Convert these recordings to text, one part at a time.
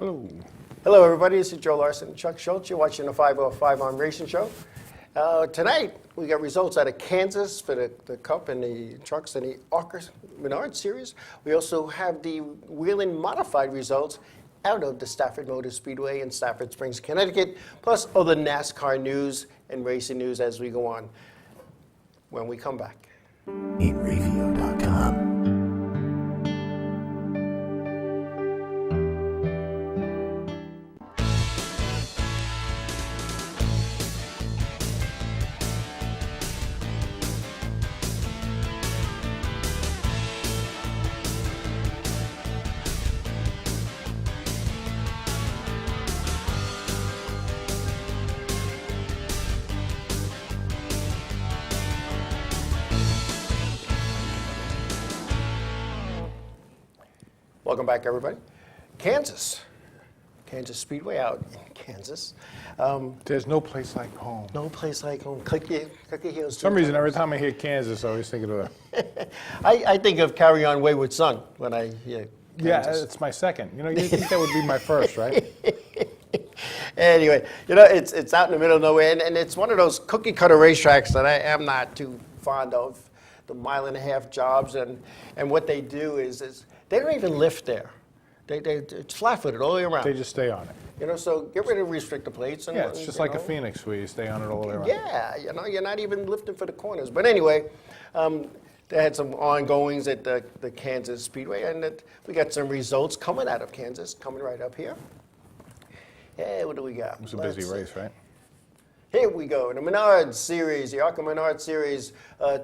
Hello. Hello, everybody. This is Joe Larson and Chuck Schultz. You're watching the 505 on Racing Show. Tonight, we got results out of Kansas for the Cup and the trucks and the ARCA Menards Series. We also have the Whelen Modified results out of the Stafford Motor Speedway in Stafford Springs, Connecticut, plus other NASCAR news and racing news as we go on when we come back. Inravio.com. Welcome back, everybody. Kansas Speedway out in Kansas. There's no place like home. No place like home. Click your heels. For some reason, every time I hear Kansas, I always think of that. I think of Carry On Wayward Son when I hear Kansas. Yeah, it's my second. You know, you think that would be my first, right? Anyway, you know, it's out in the middle of nowhere, and it's one of those cookie cutter racetracks that I am not too fond of. The mile-and-a-half jobs, and what they do is they don't even lift there. It's flat-footed all the way around. They just stay on it. You know, so get rid of restrictor plates. And, Yeah, it's just like a Phoenix where you stay on it all the way around. Yeah, you know, you're not even lifting for the corners. But anyway, they had some ongoings at the Kansas Speedway, and we got some results coming out of Kansas, coming right up here. Yeah, what do we got? It was a busy race, right? Here we go, the Menards Series, the ARCA Menards Series.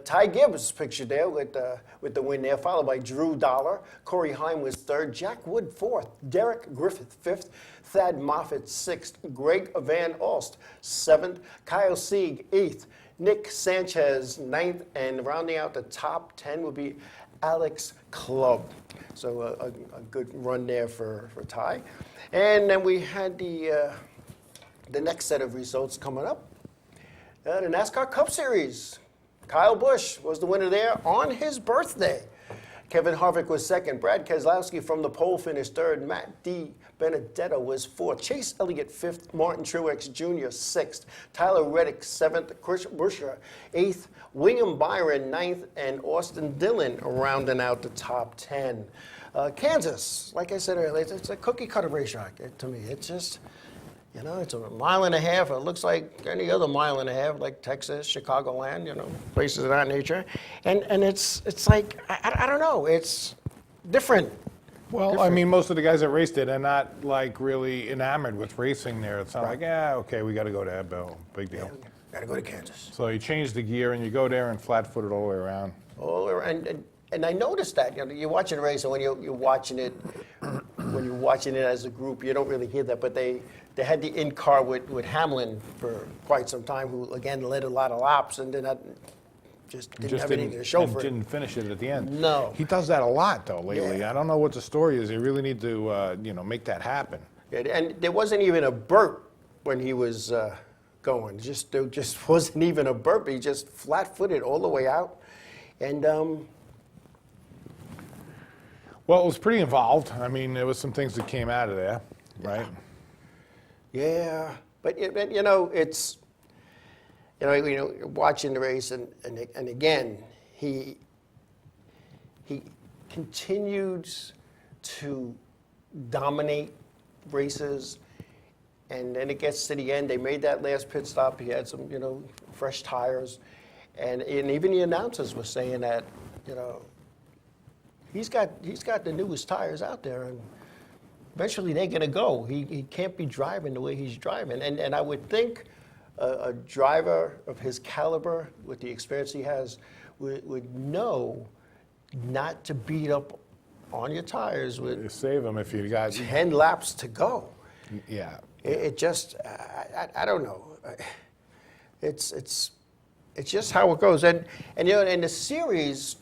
Ty Gibbs pictured there with the win there, followed by Drew Dollar. Corey Heim was third, Jack Wood fourth, Derek Griffith fifth, Thad Moffitt sixth, Greg Van Alst seventh, Kyle Sieg eighth, Nick Sanchez ninth, and rounding out the top 10 would be Alex Clubb. So a good run there for Ty. And then we had the next set of results coming up. The NASCAR Cup Series. Kyle Busch was the winner there on his birthday. Kevin Harvick was second. Brad Keselowski from the pole finished third. Matt D. Benedetto was fourth. Chase Elliott fifth. Martin Truex Jr. sixth. Tyler Reddick seventh. Chris Buescher eighth. William Byron ninth. And Austin Dillon rounding out the top 10. Kansas, like I said earlier, it's a cookie cutter racetrack to me. It's just, you know, it's a mile and a half. It looks like any other mile and a half, like Texas, Chicagoland, you know, places of that nature. And it's like, I don't know, it's different. Well, I mean, most of the guys that raced it are not like really enamored with racing there. It's not like, yeah, okay, we got to go to Ebbville. Big deal. Yeah, got to go to Kansas. So you change the gear and you go there and flat-footed all the way around. All around, and I noticed that, you know, you're watching a race, and when you're watching it, as a group, you don't really hear that. But they had the in-car with Hamlin for quite some time, who again led a lot of laps and didn't have anything to show for it. Didn't finish it at the end. No. He does that a lot though lately. Yeah. I don't know what the story is. You really need to make that happen. Yeah, and there wasn't even a burp when he was going. There just wasn't even a burp. He just flat-footed all the way out, and. Well, it was pretty involved. I mean, there was some things that came out of there, right? Yeah, but you know, it's watching the race, and again, he continues to dominate races, and then it gets to the end. They made that last pit stop. He had some, fresh tires, and even the announcers were saying that, He's got the newest tires out there, and eventually they're going to go. He can't be driving the way he's driving. And I would think a driver of his caliber, with the experience he has, would know not to beat up on your tires with You save them if you got 10 laps to go. Yeah. It just, I don't know. It's just how it goes. And in the series,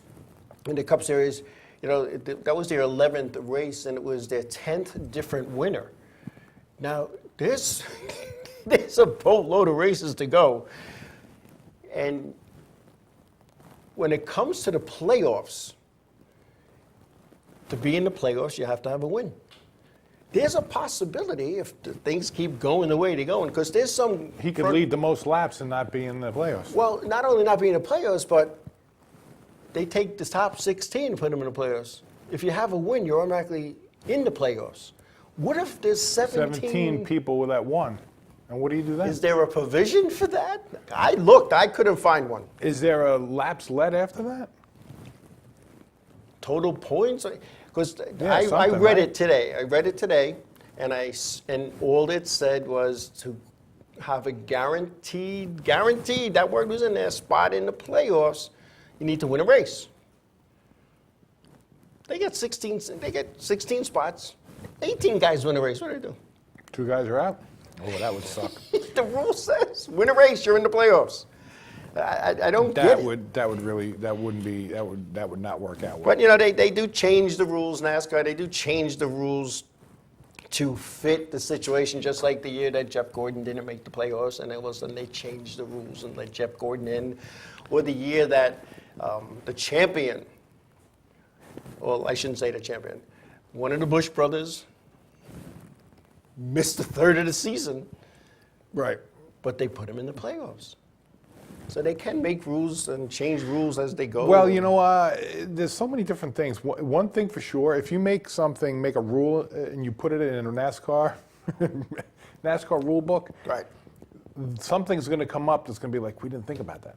in the Cup Series, that was their 11th race, and it was their 10th different winner. Now, there's a boatload of races to go. And when it comes to the playoffs, to be in the playoffs, you have to have a win. there's a possibility if things keep going the way they're going, because there's some. He could lead the most laps and not be in the playoffs. Well, not only not being in the playoffs, but they take the top 16 and put them in the playoffs. If you have a win, you're automatically in the playoffs. What if there's 17 people with that one? And what do you do then? Is there a provision for that? I looked, I couldn't find one. Is there a laps led after that? Total points? Because Yeah, I something, read right? it today. I read it today, and all it said was to have a guaranteed, that word was in there, spot in the playoffs, you need to win a race. They get 16 spots. 18 guys win a race. What do they do? 2 guys are out? Oh, that would suck. The rule says win a race, you're in the playoffs. I don't get it. That would not work out well. But you know, they do change the rules, NASCAR. They do change the rules to fit the situation, just like the year that Jeff Gordon didn't make the playoffs, and they changed the rules and let Jeff Gordon in, or the year that the champion, well, I shouldn't say the champion, one of the Bush brothers missed a third of the season, Right. but they put him in the playoffs. So they can make rules and change rules as they go. Well, you know, there's so many different things. One thing for sure, if you make a rule, and you put it in a NASCAR rule book, Right. something's going to come up that's going to be like, we didn't think about that.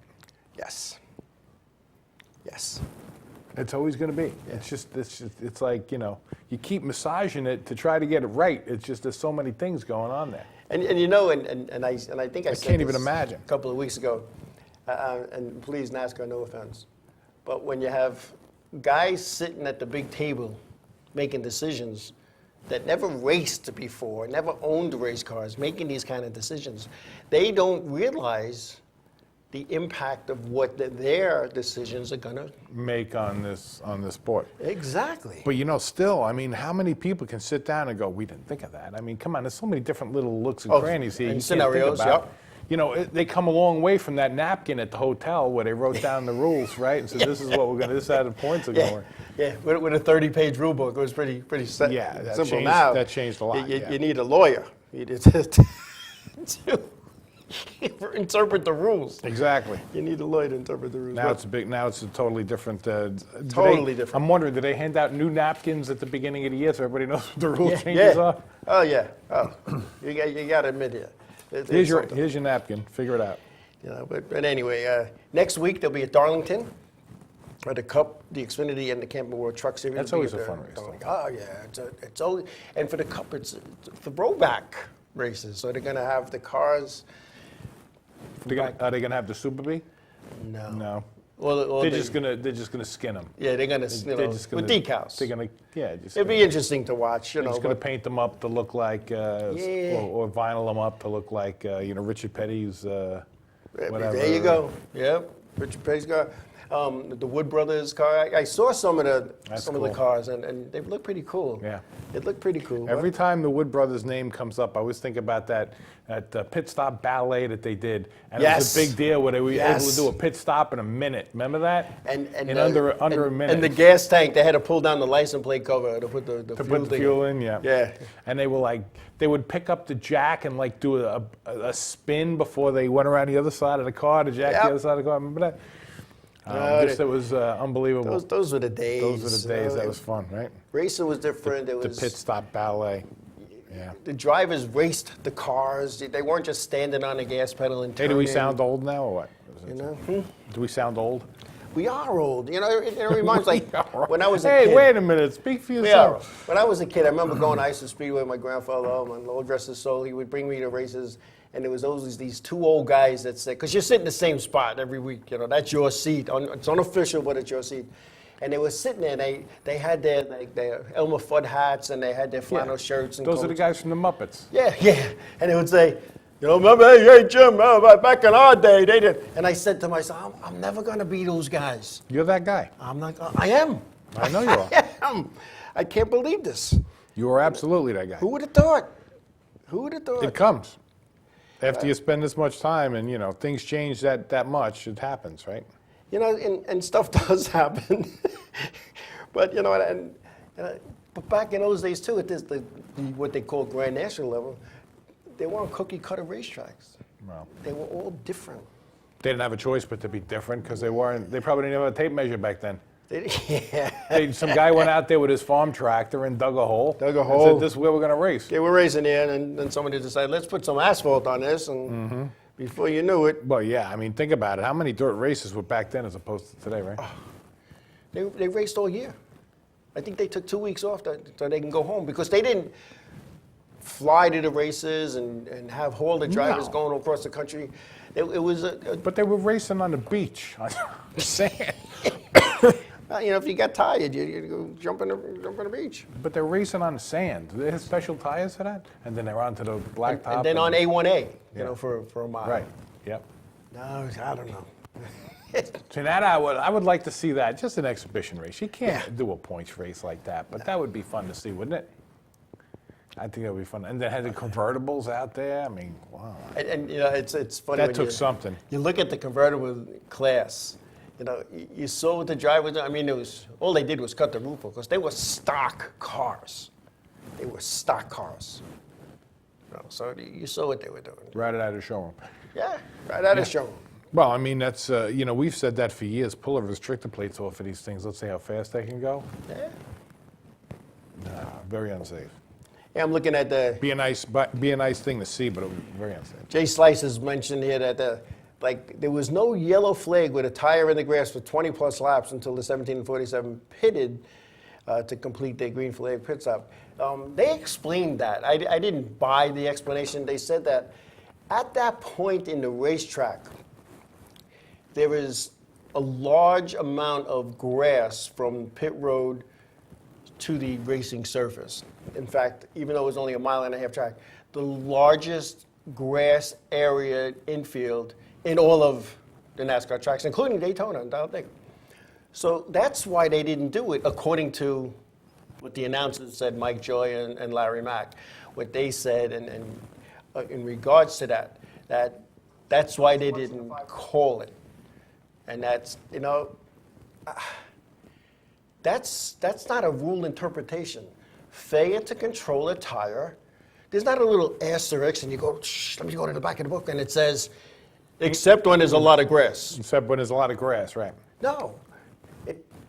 Yes. Yes. It's always going to be. It's like, you know, you keep massaging it to try to get it right. It's just there's so many things going on there. And you know, and I think I said can't even this imagine. a couple of weeks ago, and please, NASCAR, no offense, but when you have guys sitting at the big table making decisions that never raced before, never owned race cars, making these kind of decisions, they don't realize the impact of what their decisions are gonna Make on this sport. Exactly. But you know, still, I mean, how many people can sit down and go, we didn't think of that? I mean, come on, there's so many different little looks and crannies here. and you can't think scenarios, about. yep. You know, they come a long way from that napkin at the hotel where they wrote down the rules, right? And said, this is what we're going to, this is how the points are going. Yeah, with a 30-page rule book, it was pretty simple. Yeah, that simple changed- now. that changed a lot, You, yeah. you need a lawyer to interpret the rules. Exactly. You need a lawyer to interpret the rules. Now But it's a totally different. Totally different. I'm wondering, do they hand out new napkins at the beginning of the year so everybody knows what the rule yeah, changes yeah. are? Oh yeah. Oh, you got to admit it. Here's your napkin. Figure it out. You know, but anyway, next week there'll be at Darlington, the Cup, the Xfinity, and the Camping World Truck Series. That's will be always at a the fun race, Darlington. Oh yeah, it's always, and for the Cup, it's throwback races. So they're gonna have the cars. Are they gonna have the Super Bee? No. No. Well, They're just gonna skin them. Yeah, they're gonna, with decals. They're gonna, yeah. It'd be interesting to watch, you They're know. just gonna but- paint them up to look like, Yeah. or vinyl them up to look like, Richard Petty's. Whatever. There you go. Yep. Richard Petty's car. The Wood Brothers car. I saw some of the cool. cars, and they look pretty cool. Yeah. It looked pretty cool. Every time the Wood Brothers name comes up, I always think about that pit stop ballet that they did, and it was a Yes. big deal where they were able Yes. to do a pit stop in a minute. Remember that? And in under a minute. And the gas tank, they had to pull down the license plate cover to put the to fuel put the thing fuel in, yeah. Yeah. And they were like, they would pick up the jack and like do a spin before they went around the other side of the car to jack Yep. the other side of the car. Remember that? It was unbelievable. Those were the days. Those were the days. That was fun, right? Racing was different. The pit stop ballet. Yeah. The drivers raced the cars. They weren't just standing on the gas pedal and Hey, turning. do we sound old now or what? You know? Do we sound old? We are old. You know, it reminds like when I was a Hey, kid. wait a minute. Speak for We are. yourself. When I was a kid, I remember going to Ice Speedway with my grandfather, my Lord rest his soul. He would bring me to races, and there was always these two old guys that said, because you're sitting in the same spot every week, you know, that's your seat. It's unofficial, but it's your seat. And they were sitting there, and they had their Elmer Fudd hats, and they had their flannel shirts. And Those are the coats. guys from the Muppets. Yeah, yeah. And they would say, you know, remember, hey, Jim, back in our day, they did. And I said to myself, I'm never going to be those guys. You're that guy. I'm not. I am. I know you are. I am. I can't believe this. You are absolutely that guy. Who would have thought? Who would have thought? It comes. After you spend this much time and, you know, things change that much, it happens, right? You know, and stuff does happen. But, you know, and But back in those days too, at this what they call Grand National level, they weren't cookie cutter racetracks. Well, They were all different. they didn't have a choice but to be different because they weren't. They probably didn't have a tape measure back then. Yeah. Some guy went out there with his farm tractor and dug a hole. Dug a and hole. said, "This is where we're going to race." They were racing there, and then somebody decided, let's put some asphalt on this, and before you knew it, Well, yeah. I mean, think about it. How many dirt races were back then as opposed to today, right? they raced all year. I think they took 2 weeks off so they can go home because they didn't fly to the races and have haul the drivers No. going across the country. It was But they were racing on the beach, on the sand. if you got tired, you go jump on the beach. But they're racing on the sand. They have special tires for that, and then they're onto the blacktop. And then on A1A, Yeah. for a mile. Right. Yep. No, I don't know. See, that I would like to see that, just an exhibition race. You can't do a points race like that, but that would be fun to see, wouldn't it? I think that would be fun. And they had the convertibles out there. I mean, wow. And it's funny. That when took something. You look at the convertible class. You saw what the drivers. I mean, all they did was cut the roof off because they were stock cars. They were stock cars. So you saw what they were doing. Right out of the showroom. Yeah, right out of the showroom. Well, I mean, that's, we've said that for years. Pull the restrictor plates off of these things. Let's see how fast they can go. Yeah. Very unsafe. Yeah, I'm looking at the. Be a nice thing to see, but it was very unsafe. Jay Slice has mentioned here that there was no yellow flag with a tire in the grass for 20 plus laps until the 1747 pitted to complete their green flag pit stop. They explained that. I didn't buy the explanation. They said that at that point in the racetrack, there is a large amount of grass from pit road to the racing surface. In fact, even though it was only a 1.5 mile track, the largest grass area infield in all of the NASCAR tracks, including Daytona and Talladega. So that's why they didn't do it, according to what the announcers said, Mike Joy and Larry Mack. What they said, and in regards to that's why they didn't call it. And that's not a rule interpretation. Failure to control a tire. There's not a little asterisk, and you go, let me go to the back of the book, and it says, except when there's a lot of grass. Except when there's a lot of grass, right? No.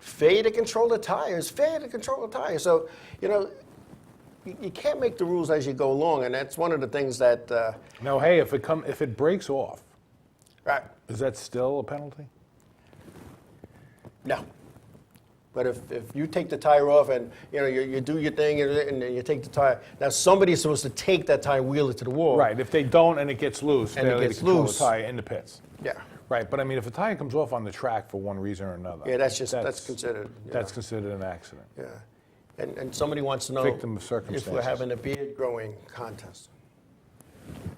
Failure to control the tires, failure to control the tires. So, you can't make the rules as you go along, and that's one of the things that. No, hey, if it breaks off, Right. is that still a penalty? No. But if you take the tire off and you do your thing and then you take the tire, now somebody's supposed to take that tire, wheel it to the wall. Right. If they don't and it gets loose, And it failure to gets control loose. the tire in the pits. Yeah. Right. But I mean, if a tire comes off on the track for one reason or another, Yeah, that's considered. That's considered an accident. Yeah. And somebody wants to know Victim of if circumstances. we're having a beard growing contest.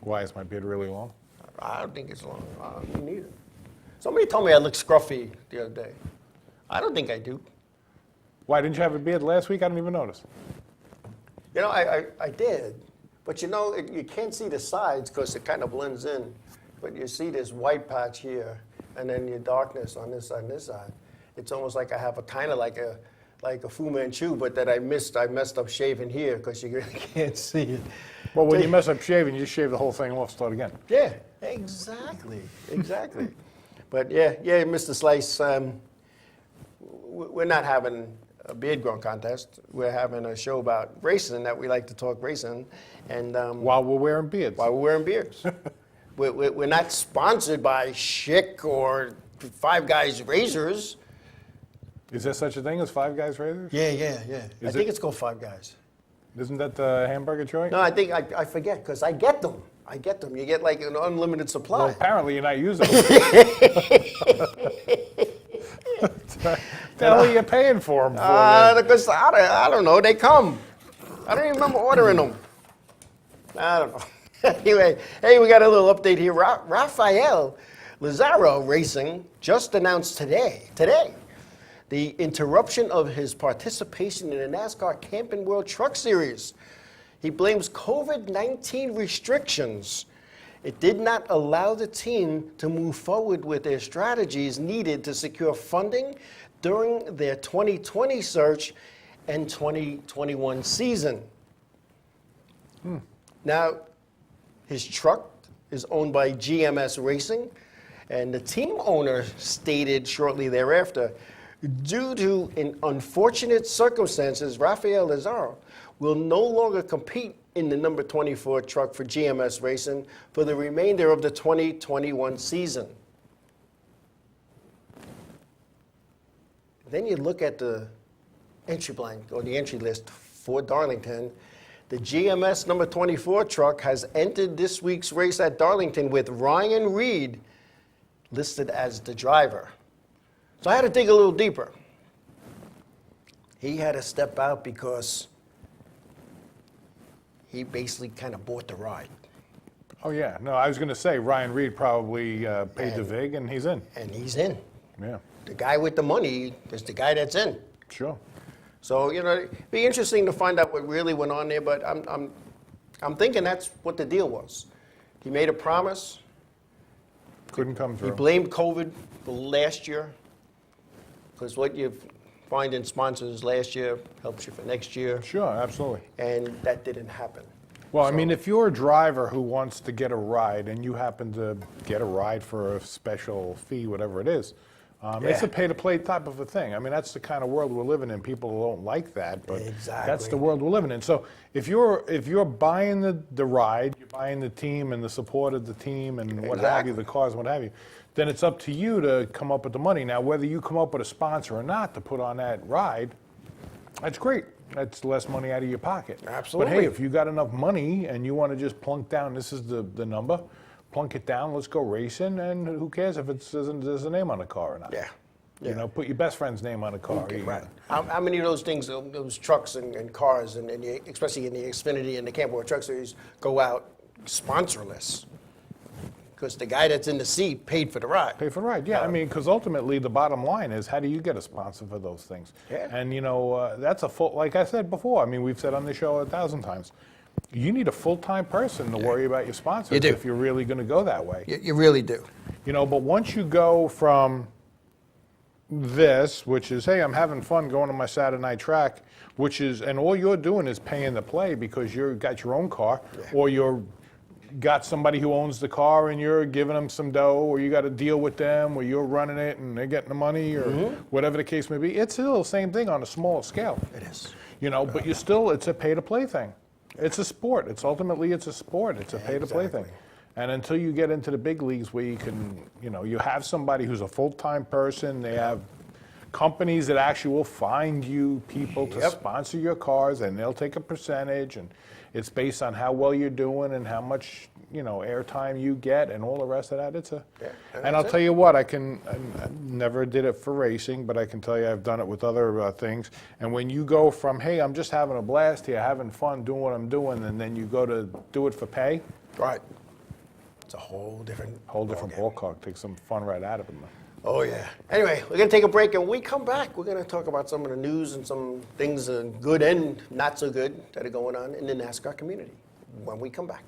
Why is my beard really long? I don't think it's long. Me neither. Somebody told me I look scruffy the other day. I don't think I do. Why didn't you have a beard last week? I didn't even notice. I did. But you can't see the sides because it kind of blends in. But you see this white patch here, and then your darkness on this side and this side. It's almost like I have a kind of like a Fu Manchu, but that I messed up shaving here because you really can't see it. Well, when you mess up shaving, you just shave the whole thing off, start again. Yeah, exactly. But yeah, Mr. Slice, we're not having a beard growing contest. We're having a show about racing that we like to talk racing, and While we're wearing beards. while we're wearing beards. We're not sponsored by Schick or Five Guys Razors. Is there such a thing as Five Guys Razors? Yeah. Is I think it? it's called Five Guys. Isn't that the hamburger joint? No, I think I forget because I get them. You get like an unlimited Well, supply. apparently you're not using them. The hell are you paying for them for? then? Because I don't know. They come. I don't even remember ordering them. I don't know. Anyway, hey, we got a little update here. Rafael Lazaro Racing just announced today, the interruption of his participation in the NASCAR Camping World Truck Series. He blames COVID-19 restrictions. It did not allow the team to move forward with their strategies needed to secure funding during their 2020 search and 2021 season. Now, his truck is owned by GMS Racing, and the team owner stated shortly thereafter, due to unfortunate circumstances, Rafael Lazaro will no longer compete in the number 24 truck for GMS Racing for the remainder of the 2021 season. Then you look at the entry blank or the entry list for Darlington. The GMS number 24 truck has entered this week's race at Darlington with Ryan Reed listed as the driver. So I had to dig a little deeper. He had to step out because he basically kind of bought the ride. Oh, yeah. No, I was going to say Ryan Reed probably paid the VIG, and he's in. And he's in. Yeah. The guy with the money is the guy that's in. Sure. So, it'd be interesting to find out what really went on there, but I'm thinking that's what the deal was. He made a promise. Couldn't come He through. blamed COVID for last year, because what you find in sponsors last year helps you for next year, Sure, absolutely. and that didn't happen. Well, I mean, if you're a driver who wants to get a ride and you happen to get a ride for a special fee, whatever it is, it's Yeah. a pay-to-play type of a thing. I mean, that's the kind of world we're living in. People don't like that, but that's Exactly. the world we're living in. So if you're buying the ride, you're buying the team and the support of the team and what have you, Exactly. the cars, what have you, then it's up to you to come up with the money. Now, whether you come up with a sponsor or not to put on that ride, that's great. That's less money out of your pocket. Absolutely. But hey, if you got enough money and you want to just plunk down, this is the number, plunk it down, let's go racing, and who cares if there's a name on the car or not? Yeah. You know, put your best friend's name on the car. Okay, You- right. How many of those things, those trucks and cars, and especially in the Xfinity and the Campbell Truck Series, go out sponsorless? Because the guy that's in the seat paid for the ride. Pay for the ride, yeah. I mean, because ultimately the bottom line is, how do you get a sponsor for those things? Yeah. And that's a full, like I said before, I mean, we've said on the show 1,000 times, you need a full-time person to worry about your sponsors You do. if you're really going to go that way. You really do. But once you go from this, which is, hey, I'm having fun going to my Saturday night track, and all you're doing is paying to play because you've got your own car, or you're got somebody who owns the car and you're giving them some dough, or you got a deal with them where you're running it and they're getting the money, or whatever the case may be. It's still the same thing on a small scale. It is. But it's a pay-to-play thing. It's a sport. Ultimately it's a sport. It's a pay-to-play thing. And until you get into the big leagues where you can, you have somebody who's a full-time person, they have companies that actually will find you people to sponsor your cars, and they'll take a percentage, and it's based on how well you're doing and how much, airtime you get and all the rest of that. And I'll tell you what, I never did it for racing, but I can tell you I've done it with other things. And when you go from, hey, I'm just having a blast here, having fun, doing what I'm doing, and then you go to do it for pay. Right. It's a whole different ballpark. Take some fun right out of it. Oh, yeah. Anyway, we're going to take a break, and when we come back, we're going to talk about some of the news and some things good and not so good that are going on in the NASCAR community when we come back.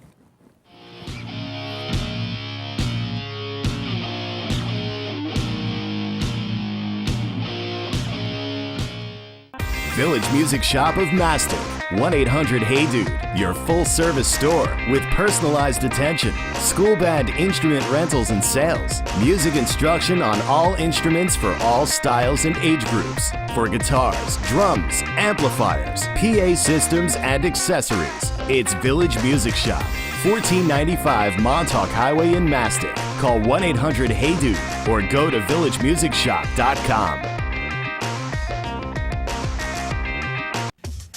Village Music Shop of Mastic. 1-800-HEY-DUDE. Your full-service store with personalized attention, school band instrument rentals and sales, music instruction on all instruments for all styles and age groups, for guitars, drums, amplifiers, PA systems, and accessories. It's Village Music Shop, 1495 Montauk Highway in Mastic. Call 1-800-HEY-DUDE or go to villagemusicshop.com.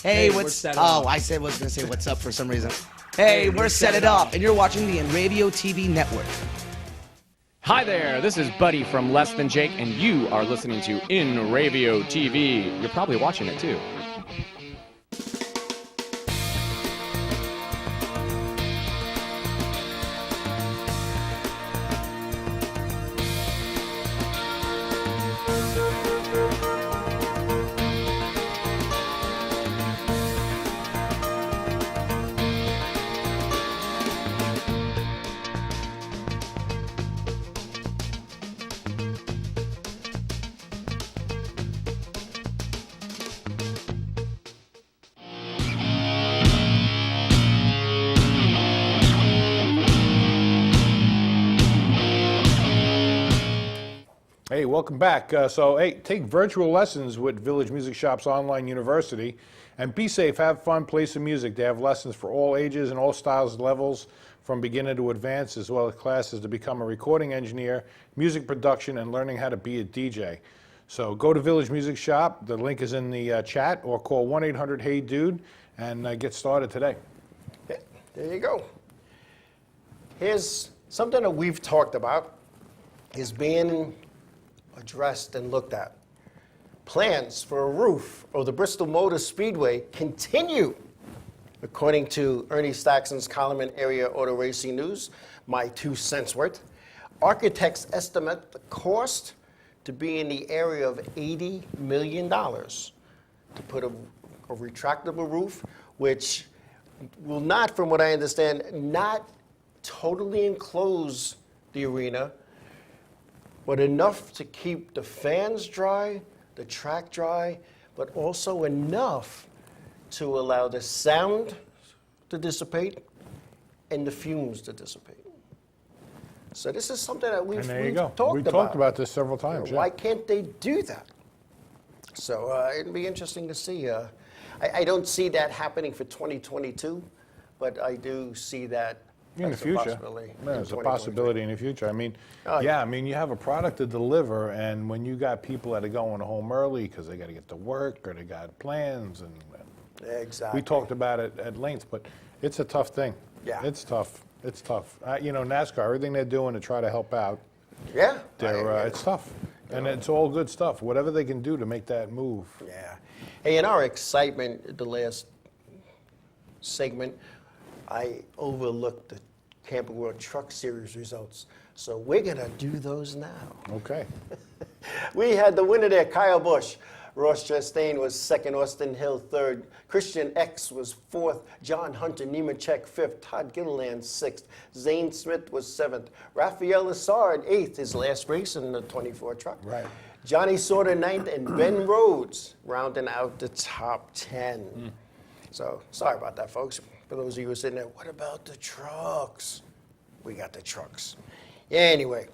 Hey, we're what's set oh, up. I said was gonna say what's up for some reason. Hey, we're set it up, and you're watching the Inravio TV network. Hi there, this is Buddy from Less Than Jake, and you are listening to Inravio TV. You're probably watching it too. welcome back. Take virtual lessons with Village Music Shop's online university, and be safe, have fun, play some music. They have lessons for all ages and all styles and levels, from beginner to advanced, as well as classes to become a recording engineer, music production, and learning how to be a DJ. So go to Village Music Shop. The link is in the chat, or call 1-800-HEY-DUDE and get started today. Yeah, there you go. Here's something that we've talked about is being addressed and looked at. Plans for a roof of the Bristol Motor Speedway continue, according to Ernie Stackson's column in Area Auto Racing News, my 2 cents worth. Architects estimate the cost to be in the area of $80 million to put a retractable roof, which will not, from what I understand, not totally enclose the arena, but enough to keep the fans dry, the track dry, but also enough to allow the sound to dissipate and the fumes to dissipate. So this is something that we've talked about. We talked about this several times. Why can't they do that? So it'd be interesting to see. I don't see that happening for 2022, but I do see that in the as a future. possibility. There's a possibility in the future. I mean, you have a product to deliver, and when you got people that are going home early because they got to get to work or they got plans, and exactly. we talked about it at length, but it's a tough thing. Yeah. It's tough. It's tough. NASCAR, everything they're doing to try to help out, Yeah. it's tough. And it's all good stuff. Whatever they can do to make that move. Yeah. Hey, in our excitement, the last segment, I overlooked the Camping World Truck Series results. So we're going to do those now. Okay. We had the winner there, Kyle Busch. Ross Chastain was second, Austin Hill third, Christian X was fourth, John Hunter Nemechek fifth, Todd Gilliland sixth, Zane Smith was seventh, Rafael Lessard eighth, his last race in the 24 truck. Right. Johnny Sauter ninth, and Ben Rhodes rounding out the top 10. So sorry about that, folks. For those of you who are sitting there, what about the trucks? We got the trucks. Anyway.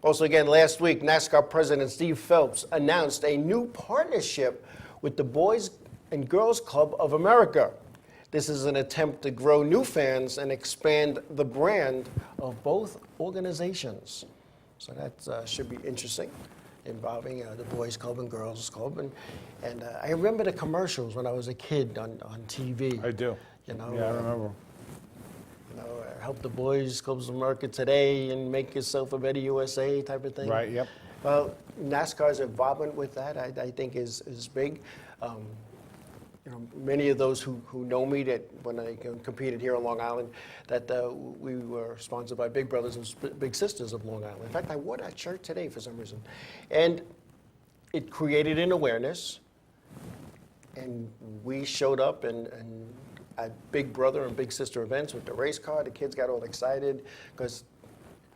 Also, again, last week, NASCAR President Steve Phelps announced a new partnership with the Boys and Girls Club of America. This is an attempt to grow new fans and expand the brand of both organizations. So that should be interesting, involving the Boys Club and Girls Club. And I remember the commercials when I was a kid on TV. I do. You know, I remember. Help the Boys Clubs of America today and make yourself a better USA type of thing. Right, yep. Well, NASCAR's involvement with that, I think, is big. Many of those who know me, that when I competed here on Long Island, that we were sponsored by Big Brothers and Big Sisters of Long Island. In fact, I wore that shirt today for some reason. And it created an awareness, and we showed up and at Big Brother and Big Sister events with the race car. The kids got all excited because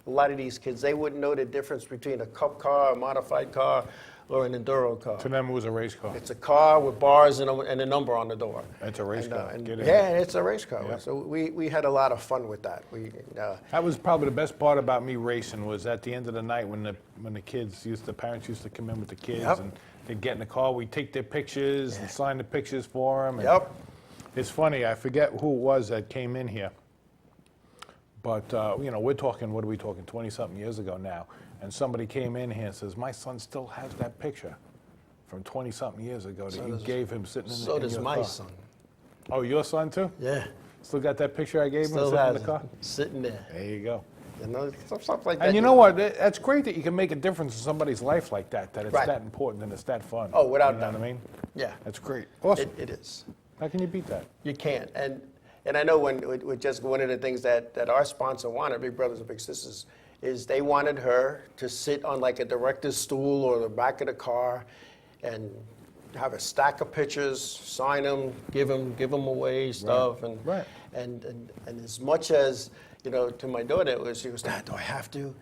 a lot of these kids, they wouldn't know the difference between a cup car, a modified car, or an enduro car. To them, it was a race car. It's a car with bars and a number on the door. It's a race car. Yeah, it's a race car. Yep. So we had a lot of fun with that. That was probably the best part about me racing, was at the end of the night when the parents used to come in with the kids, Yep. and they'd get in the car. We'd take their pictures and sign the pictures for them. Yep. It's funny, I forget who it was that came in here, but we're talking, what are we talking, 20-something years ago now, and somebody came in here and says, my son still has that picture from 20-something years ago that you gave him sitting in the car. So does my son. Oh, your son too? Yeah. Still got that picture I gave him Still sitting in has the car? it, sitting there. There you go. Stuff like that. And you know what? That's great that you can make a difference in somebody's life like that, that it's Right. that important and it's that fun. Oh, without You know doubt. what I mean? Yeah. That's great. Awesome. It is. How can you beat that? You can't. And I know with Jessica, one of the things that our sponsor wanted, Big Brothers and Big Sisters, is they wanted her to sit on like a director's stool or the back of the car and have a stack of pictures, sign them, give them away, stuff. Right. And, Right. and as much as, to my daughter, she was, Dad, do I have to?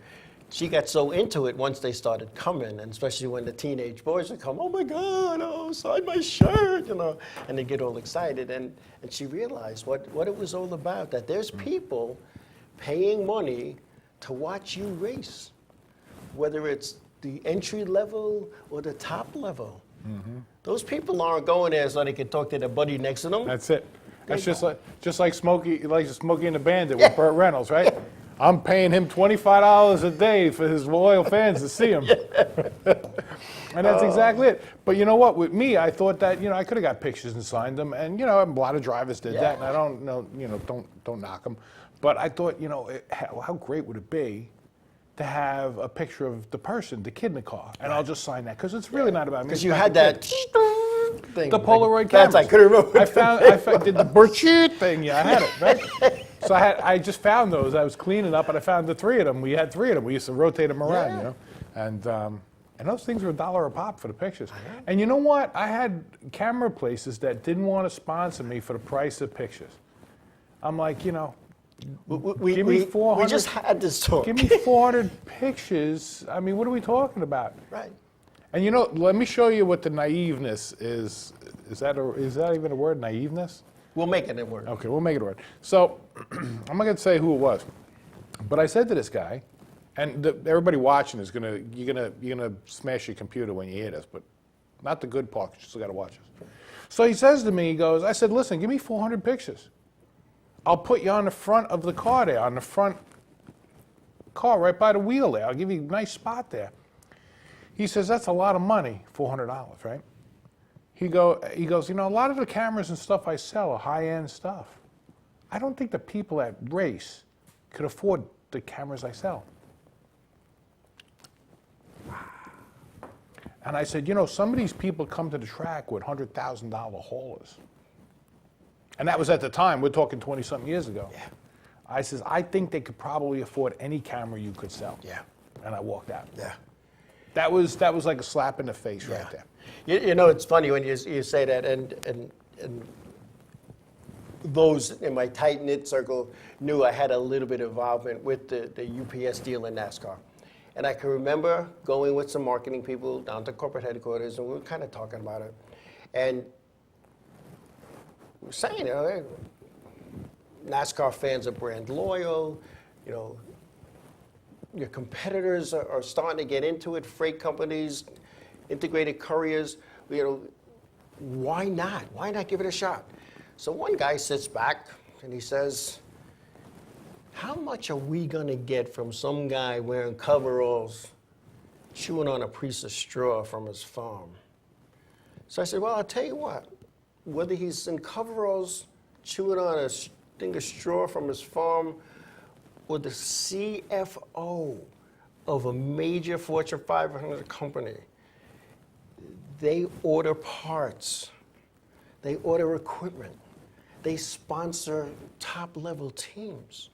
She got so into it once they started coming, and especially when the teenage boys would come, oh my God, sign my shirt, and they get all excited. And she realized what it was all about, that there's people paying money to watch you race, whether it's the entry level or the top level. Those people aren't going there so they can talk to their buddy next to them. That's it. That's just like Smokey and the Bandit with Burt Reynolds, right? I'm paying him $25 a day for his loyal fans to see him. And that's exactly it. But you know what? With me, I thought that, I could have got pictures and signed them. And, a lot of drivers did that. And I don't know, don't knock them. But I thought, how great would it be to have a picture of the person, the kid in the car, and I'll just sign that. Because it's really not about me. Because you had that thing. The Polaroid camera. I couldn't remember. I did the Burchett thing. Yeah, I had it, right? So I just found those. I was cleaning up, and I found the 3 of them. We had 3 of them. We used to rotate them around, And those things were $1 a pop for the pictures. And you know what? I had camera places that didn't want to sponsor me for the price of pictures. I'm like, give me 400. We just had this talk. Give me 400 pictures. I mean, what are we talking about? Right. And let me show you what the naiveness is. Is that even a word, naiveness? We'll make it a word. Okay, we'll make it a word. So I'm not going to say who it was, but I said to this guy, and everybody watching is you're gonna smash your computer when you hear this, but not the good part. You still got to watch this. So he says to me, I said, listen, give me 400 pictures. I'll put you on the front of the car there, on the front car right by the wheel there. I'll give you a nice spot there. He says, that's a lot of money, $400, right? He goes, a lot of the cameras and stuff I sell are high-end stuff. I don't think the people that race could afford the cameras I sell. And I said, some of these people come to the track with $100,000 haulers. And that was at the time, we're talking 20-something years ago. Yeah. I says, I think they could probably afford any camera you could sell. Yeah. And I walked out. Yeah. That was like a slap in the face right there. It's funny when you say that, and those in my tight-knit circle knew I had a little bit of involvement with the UPS deal in NASCAR. And I can remember going with some marketing people down to corporate headquarters, and we were kind of talking about it. And we were saying, NASCAR fans are brand loyal, your competitors are starting to get into it, freight companies, integrated couriers, why not? Why not give it a shot? So one guy sits back and he says, how much are we gonna get from some guy wearing coveralls, chewing on a piece of straw from his farm? So I said, well, I'll tell you what, whether he's in coveralls, chewing on a thing of straw from his farm, or the CFO of a major Fortune 500 company, they order parts, they order equipment, they sponsor top-level teams.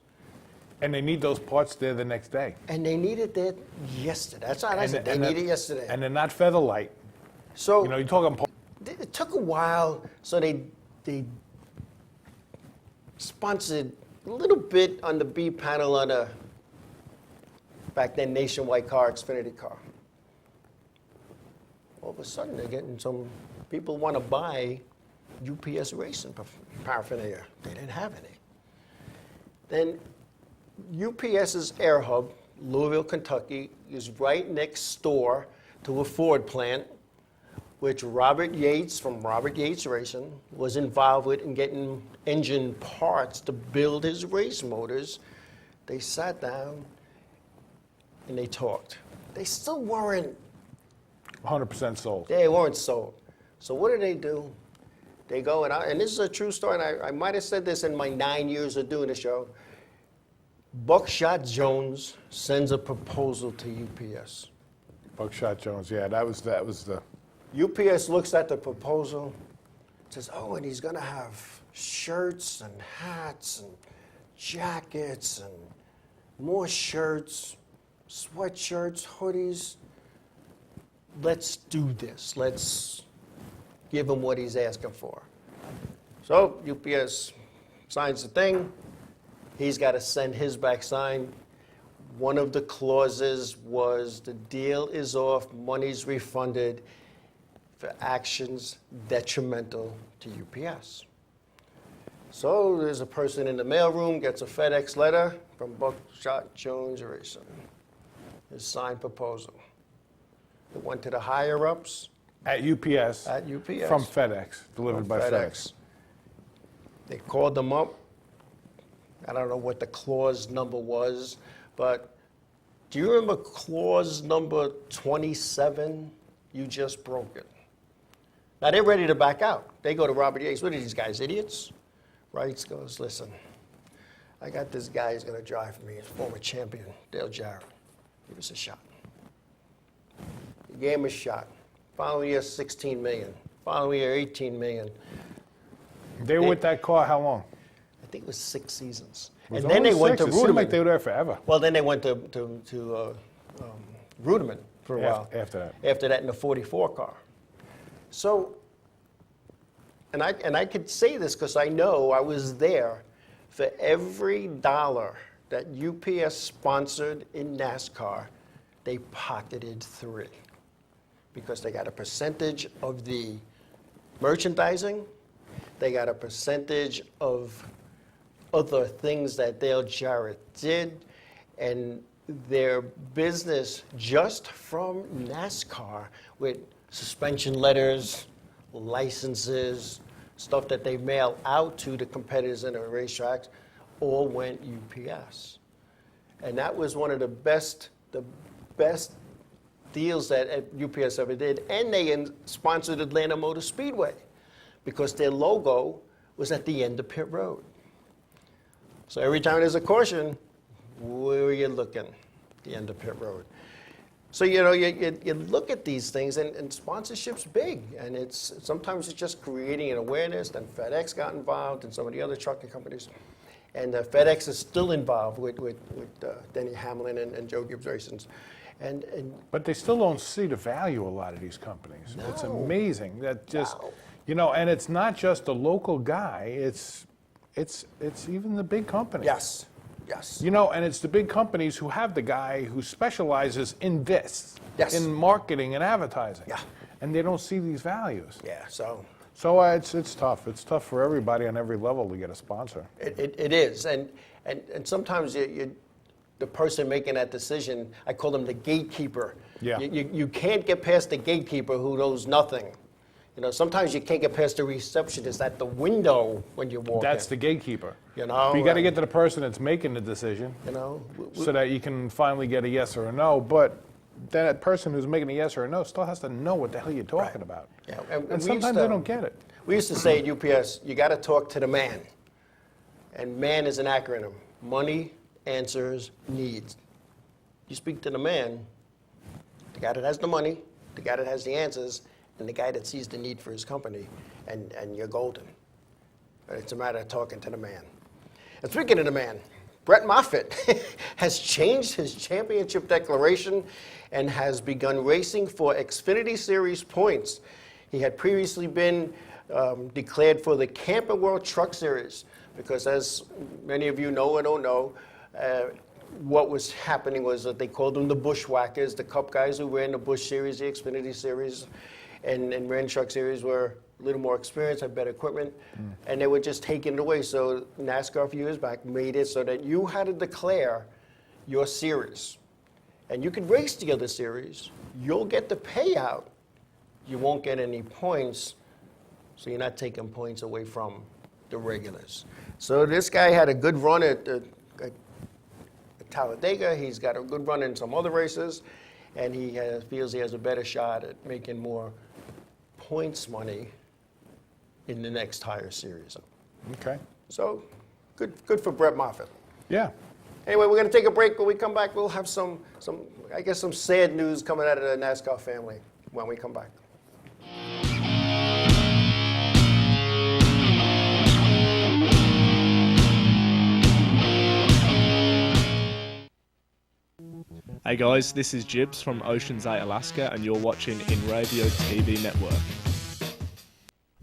And they need those parts there the next day. And they need it there yesterday. That's what I said, they need it yesterday. And they're not featherlight. So you're talking. it took a while, so they sponsored a little bit on the B panel on a, back then, Nationwide car, Xfinity car. All of a sudden, they're getting some people want to buy UPS racing paraphernalia. They didn't have any. Then UPS's Air Hub, Louisville, Kentucky, is right next door to a Ford plant, which Robert Yates from Robert Yates Racing was involved with in getting engine parts to build his race motors. They sat down and they talked. They still weren't 100% sold. They weren't sold. So what do? They go, and this is a true story, and I might have said this in my 9 years of doing the show. Buckshot Jones sends a proposal to UPS. Buckshot Jones, yeah, that was the. UPS looks at the proposal, says, oh, and he's going to have shirts and hats and jackets and more shirts, sweatshirts, hoodies. Let's do this. Let's give him what he's asking for. So UPS signs the thing. He's got to send his back signed. One of the clauses was the deal is off, money's refunded for actions detrimental to UPS. So there's a person in the mailroom, gets a FedEx letter from Buckshot Jones Racing, his signed proposal. It went to the higher ups At UPS. at UPS. From FedEx, delivered by FedEx. They called them up. I don't know what the clause number was, but do you remember clause number 27? You just broke it. Now they're ready to back out. They go to Robert Yates. What are these guys, idiots? Wrights goes, listen, I got this guy who's going to drive for me, his former champion, Dale Jarrett. Give us a shot. He gave him a shot. Following year, 16 million. Following year, 18 million. They were with that car how long? I think it was 6 seasons. It was And then they only went to 6. It seemed like Ruderman. they were there forever. Well, then they went to Ruderman for a while. After that. After that in the 44 car. So, and I could say this because I know I was there. For every dollar that UPS sponsored in NASCAR, they pocketed 3. Because they got a percentage of the merchandising, they got a percentage of other things that Dale Jarrett did, and their business just from NASCAR with suspension letters, licenses, stuff that they mail out to the competitors in the racetracks, all went UPS. And that was one of the best deals that UPS ever did. And they sponsored Atlanta Motor Speedway because their logo was at the end of pit road. So every time there's a caution, where are you looking? The end of pit road. So, you know, you look at these things, and sponsorship's big, and sometimes it's just creating an awareness. Then FedEx got involved, and some of the other trucking companies. And FedEx is still involved with Denny Hamlin and Joe Gibbs Racing. But they still don't see the value of a lot of these companies. No. It's amazing that just, No. you know, and it's not just the local guy, it's even the big companies. Yes, yes. You know, and it's the big companies who have the guy who specializes in this, Yes. in marketing and advertising. Yeah. And they don't see these values. Yeah, so So it's tough. It's tough for everybody on every level to get a sponsor. it is. And sometimes the person making that decision, I call them the gatekeeper. Yeah. You can't get past the gatekeeper who knows nothing. You know, sometimes you can't get past the receptionist at the window when you walk That's in. the gatekeeper. You know, You got to get to the person that's making the decision. You know, So that you can finally get a yes or a no. But that person who's making a yes or a no still has to know what the hell you're talking about. Yeah, And we used sometimes to- they don't get it. We used to say at UPS, you got to talk to the man. And MAN is an acronym. Money, answers, needs. You speak to the man, the guy that has the money, the guy that has the answers, and the guy that sees the need for his company, and you're golden. But it's a matter of talking to the man. And speaking of the man, Brett Moffitt has changed his championship declaration and has begun racing for Xfinity Series points. He had previously been declared for the Camping World Truck Series because, as many of you know or don't know, what was happening was that they called them the Bushwhackers, the Cup guys who ran the Bush Series, the Xfinity Series, and ran Truck Series were a little more experienced, had better equipment, and they were just taking it away. So NASCAR a few years back made it so that you had to declare your series. And you could race the other series. You'll get the payout. You won't get any points, so you're not taking points away from the regulars. So this guy had a good run at Talladega. He's got a good run in some other races, and he feels he has a better shot at making more points money in the next higher series. Okay. So good for Brett Moffitt. Yeah. Anyway, we're going to take a break. When we come back, we'll have some sad news coming out of the NASCAR family when we come back. Hey guys, this is Jibs from Ocean's 8, Alaska, and you're watching Inravio TV Network.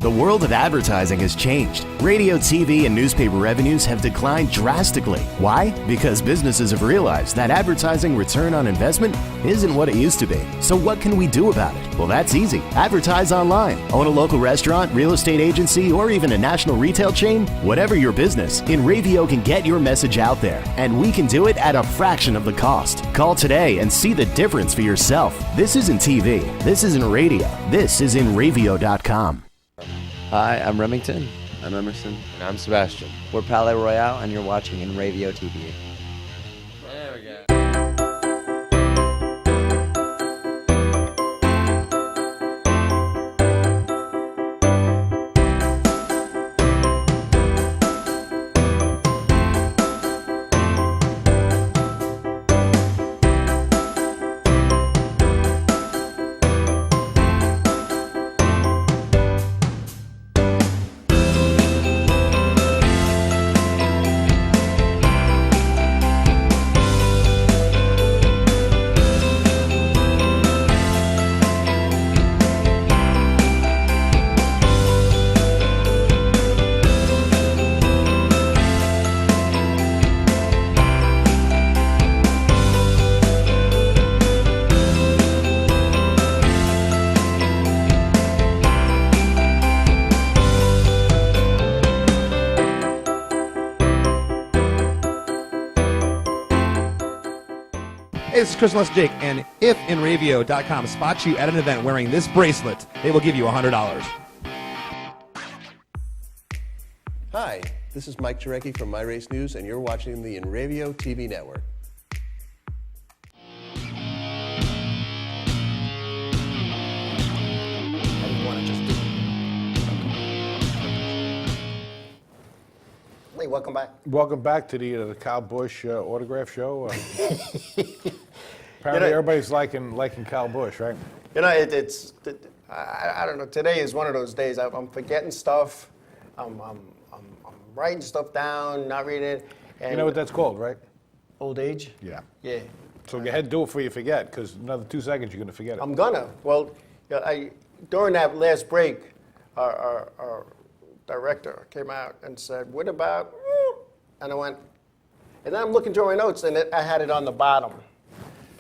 The world of advertising has changed. Radio, TV, and newspaper revenues have declined drastically. Why? Because businesses have realized that advertising return on investment isn't what it used to be. So what can we do about it? Well, that's easy. Advertise online. Own a local restaurant, real estate agency, or even a national retail chain? Whatever your business, Inravio can get your message out there, and we can do it at a fraction of the cost. Call today and see the difference for yourself. This isn't TV. This isn't radio. This is Inravio.com. Hi, I'm Remington. I'm Emerson. And I'm Sebastian. We're Palais Royale, and you're watching Inravio TV. There we go. Hey, this is Christmas Jake, and if Inravio.com spots you at an event wearing this bracelet, they will give you $100. Hi, this is Mike Jarecki from My Race News, and you're watching the Inravio TV network. Hey, welcome back. Welcome back to the Kyle Busch autograph show. Apparently, everybody's liking Kyle Busch, right? You know, I don't know. Today is one of those days. I'm forgetting stuff. I'm writing stuff down, not reading it. And You know what that's called, right? Old age? Yeah. Yeah. So go ahead, do it before you forget, because another 2 seconds you're going to forget it. I'm gonna. Well, you know, during that last break, our director came out and said, "What about?" And I went, and then I'm looking through my notes, and I had it on the bottom.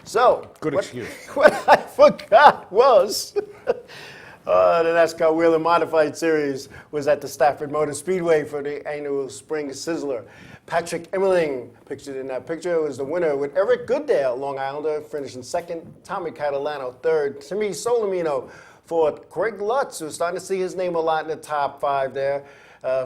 So Good excuse. What I forgot was the NASCAR Wheel and Modified Series was at the Stafford Motor Speedway for the annual Spring Sizzler. Patrick Emmerling, pictured in that picture, was the winner, with Erick Goodale, Long Islander, finishing second, Tommy Catalano third, Timmy Solomino fourth, Craig Lutz, who's starting to see his name a lot in the top five there,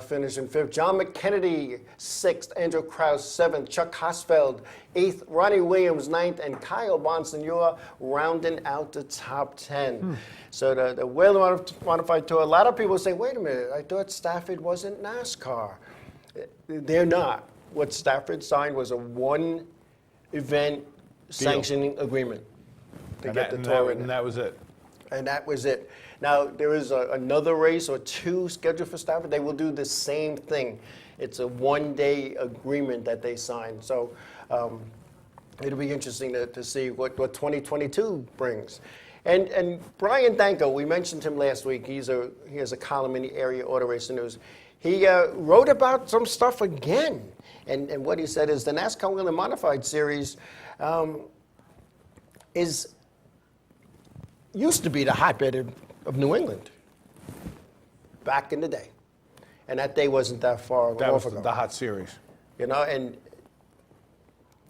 finishing fifth, John McKennedy sixth, Andrew Krause seventh, Chuck Hosfeld eighth, Ronnie Williams ninth, and Kyle Bonsignor rounding out the top 10. So the Wheel and Modified Tour, a lot of people say, wait a minute, I thought Stafford wasn't NASCAR. They're not. What Stafford signed was a one-event sanctioning agreement to get the tour in. And that was it. And that was it. Now, there is another race or two scheduled for Stafford. They will do the same thing. It's a one-day agreement that they signed. So it'll be interesting to see what 2022 brings. And Brian Danko, we mentioned him last week. He has a column in the Area Auto Racing News. He wrote about some stuff again. And what he said is the NASCAR Wheel and Modified Series used to be the hotbed of New England back in the day. And that day wasn't that far That off was ago. the hot series. You know, and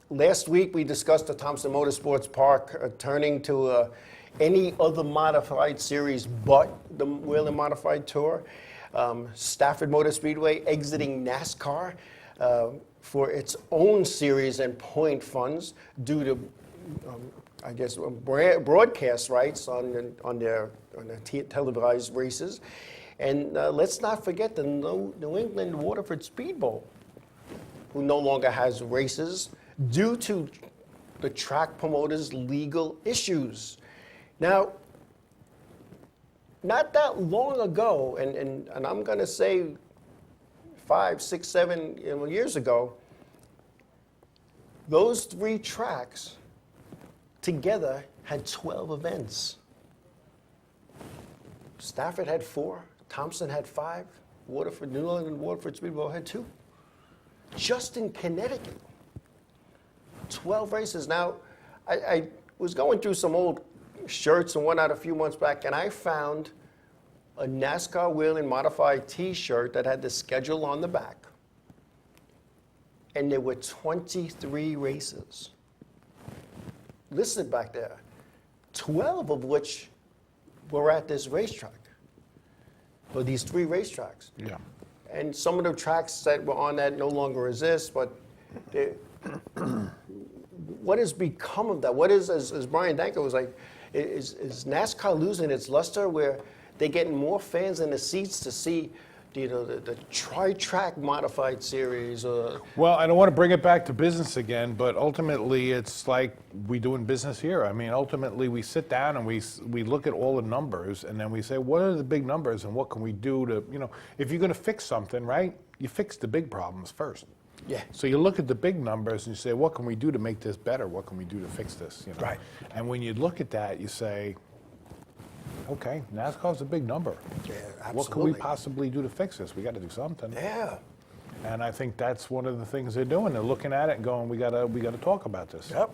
last week we discussed the Thompson Motorsports Park turning to any other modified series but the Wheel and Modified Tour. Stafford Motor Speedway exiting NASCAR for its own series and point funds due to, I guess, broadcast rights on their televised races. And let's not forget the New England Waterford Speed Bowl, who no longer has races due to the track promoters' legal issues. Now, not that long ago, and I'm going to say 5, 6, 7 years ago, those three tracks together had 12 events. Stafford had 4, Thompson had 5. Waterford, New England Waterford Speedway had 2. Just in Connecticut. 12 races. Now, I was going through some old shirts and whatnot a few months back, and I found a NASCAR Wheeling Modified T-shirt that had the schedule on the back. And there were 23 races listed back there, 12 of which were at this racetrack, or these 3 racetracks. Yeah. And some of the tracks that were on that no longer exist, but what has become of that? What is, as Brian Danko was like, is NASCAR losing its luster where they're getting more fans in the seats to see, the tri-track modified series? Well, I don't want to bring it back to business again, but ultimately it's like we do in business here. I mean, ultimately we sit down and we look at all the numbers, and then we say, what are the big numbers and what can we do to, if you're going to fix something, right, you fix the big problems first. Yeah. So you look at the big numbers and you say, what can we do to make this better? What can we do to fix this? Right. And when you look at that, you say, okay, NASCAR's a big number. Yeah, absolutely. What can we possibly do to fix this? We got to do something. Yeah. And I think that's one of the things they're doing. They're looking at it and going, we got to talk about this. Yep.